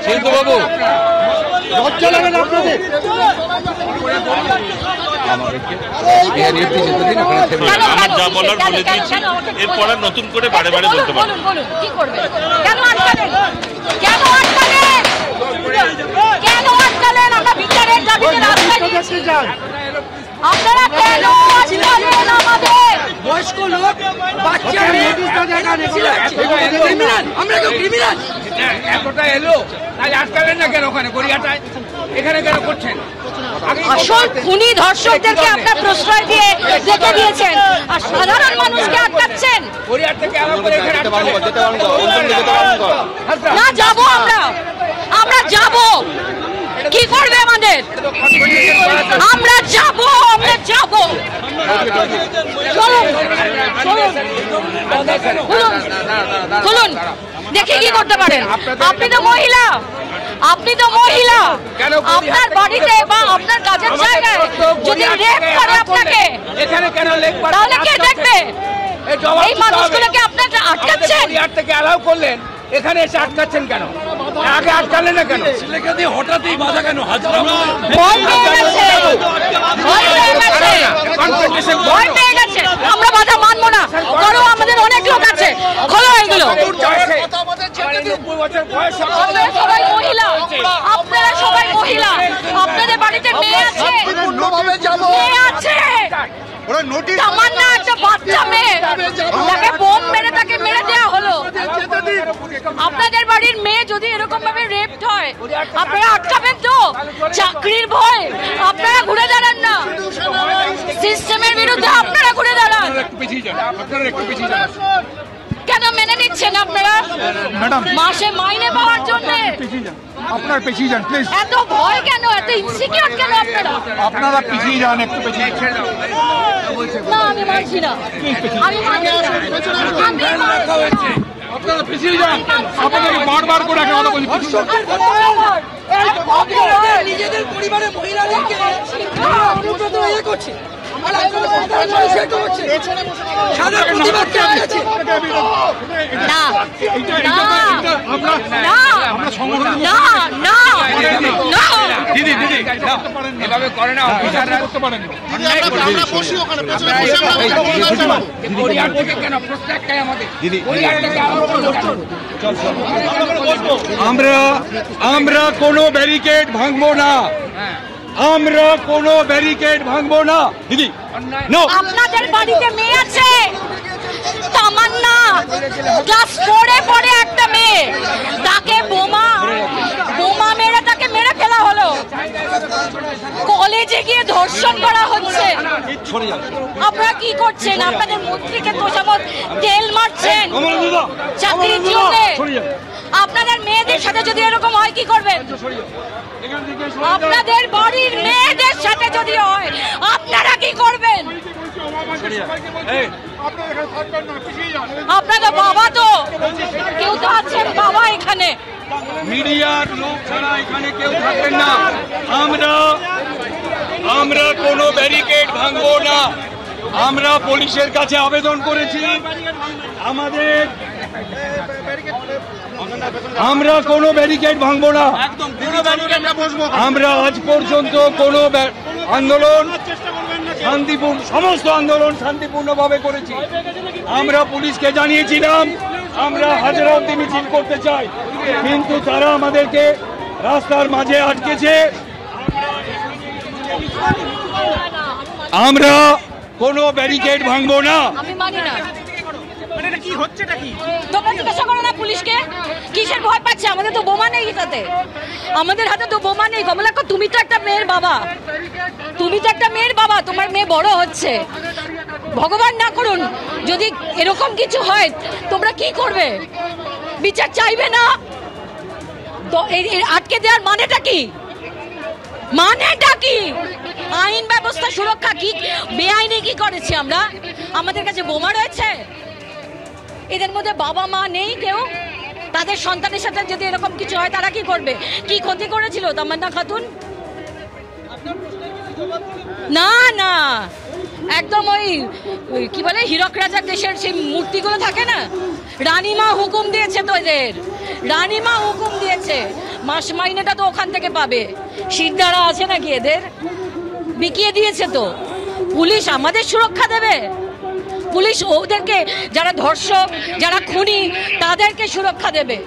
শিল্পবাবু লজ্জা লাগে না আপনাদের? আমার যা বলার বলে দিয়েছি, এরপরে নতুন করে বারে বারে বলতে পারবো। কি করবে? কেন আটকালেন? কেন আটকালেন? কেন আটকালেন? আমরা বিচারের দাবিতে রাস্তায় নেমেছি। আপনারা কেন আটকালেন আমাদের? বয়স্ক লোক, বাচ্চা মেয়ে, আমরা কেউ ক্রিমিনাল? এতটা এলো তাই আটকালেন না কেন? ওখানে গড়িয়াটায় এখানে কেন করছেন? আসল খুনি ধর্ষকদেরকে আপনার প্রশ্রয় দিয়ে রেখে দিয়েছেন, আর সাধারণ মানুষকে আটকাচ্ছেন। গড়িয়ার থেকে আলাদা করে এখানে আটকালেন না, যাবো আমরা যাবো। কি করবে আমাদের? আমরা যাবো। খুলুন, দেখি কি করতে পারেন। আপনি তো মহিলা, আপনার বাড়িতে বা আপনার কাজের জায়গায় যদি রেপ করে আপনাকে, এখানে কেন লেগ পড়ে? তাহলে কে দেখবে? এই মানুষগুলোকে আপনারা আটকাচ্ছেন। গড়িয়ার থেকে অ্যালাউ করলেন, এখানে এসে আটকাচ্ছেন কেন? আগে আটকালেন না কেন? ছেলেকে দিয়ে হঠাৎই বাধা কেন? ভয় পেয়ে গেছে। আমরা বাধা মানবো না, কারণ আমাদের অনেক লোক আছে। খোলো এগুলো। আপনারা সবাই মহিলা, আপনাদের বাড়িতে মেয়ে আছে। তামান্না একটা বাচ্চা মেয়ে, তাকে বোম মেরে তাকে মেরে দেওয়া হলো। আপনাদের বাড়ির মেয়ে যদি এরকম ভাবে রেপড হয়, আপনারা আটকাবেন তো? চাকরির ভয় আপনারা ঘুরে দাঁড়ান না, সিস্টেমের বিরুদ্ধে আপনারা ঘুরে দাঁড়ান। কেন মেনে নিচ্ছেন আপনারা? মাসে মাইনে পাওয়ার জন্য আপনারা পিছিয়ে যান প্লিজ। এত ভয় কেন? এত ইনসিকিউর কেন আপনারা পিছিয়ে যান, একটু পিছিয়ে যান। না, আমি মানছি না। আপনারা পিছিয়ে যান। আপনাদের বারবার করে কথা বলি, নিজেদের পরিবারের মহিলাদেরকে করছে। এভাবে করে না, করতে পারেন। আমরা কোনো ব্যারিকেড ভাঙবো না, আমরা কোনো ব্যারিকেড ভাঙবো না। দিদি, আপনাদের বাড়িতে মেয়ে আছে, তামান্না ক্লাস 4-এ পড়ে একটা মেয়ে, তাকে বোমা মেরে তাকে মেরে ফেলা হলো। কলেজে গিয়ে ধর্ষণ করা হচ্ছে। আপনারা কি করছেন? আপনাদের মন্ত্রীকে তোষামত তেল মারছেন চাকরির জন্য। আপনাদের মেয়েদের সাথে যদি এরকম হয় কি করবেন? আপনাদের বাড়ির মেয়েদের সাথে যদি হয় আপনারা কি করবেন? আপনাদের বাবা তো কেউ তো আছেন, বাবা এখানে। মিডিয়ার লোক ছাড়া এখানে কেউ থাকবেন না। আমরা কোনো ব্যারিকেড ভাঙবো না। আমরা পুলিশের কাছে আবেদন করেছি, আমরা কোনো ব্যারিকেড ভাঙবো না। আমরা আজ পর্যন্ত কোনো আন্দোলন সমস্ত আন্দোলন শান্তিপূর্ণভাবে করেছি। আমরা পুলিশকে জানিয়েছিলাম আমরা হাজারাবতী মিছিল করতে চাই, কিন্তু তারা আমাদেরকে রাস্তার মাঝে আটকেছে। আমরা কোনো ব্যারিকেড ভাঙবো না। আমি মানি না। তোমরা জিজ্ঞাসা করো না পুলিশকে কিসের ভয় পাচ্ছে? আমাদের তো বোমা নেই হাতে, আমাদের হাতে তো বোমা নেই। কমলাক্ষ, তুমি তো একটা মেয়ের বাবা, তোমার মেয়ে বড় হচ্ছে। ভগবান না করুন যদি এরকম কিছু হয়, তোমরা কি করবে? বিচার চাইবে না? আটকে দেওয়ার মানেটা কি? আইন ব্যবস্থা সুরক্ষা কি বেআইনি কি করেছি আমরা? আমাদের কাছে বোমা রয়েছে। এদের মধ্যে বাবা মা নেই কেউ? তাদের সন্তানের সাথে যদি এরকম কিছু হয় তারা কি করবে? কি ক্ষতি করেছিল তামান্না খাতুন? না, একদম ওই কি বলে হীরক রাজার দেশের সেই মূর্তিগুলো থাকে না, রানীমা হুকুম দিয়েছে তো এদের। রানীমা হুকুম দিয়েছে মাস মাইনেটা তো ওখান থেকে পাবে। শিরদাঁড়া আছে নাকি এদের? বিকিয়ে দিয়েছে তো। পুলিশ আমাদের সুরক্ষা দেবে? পুলিশ ওদেরকে, যারা ধর্ষক, যারা খুনি, তাদেরকে সুরক্ষা দেবে।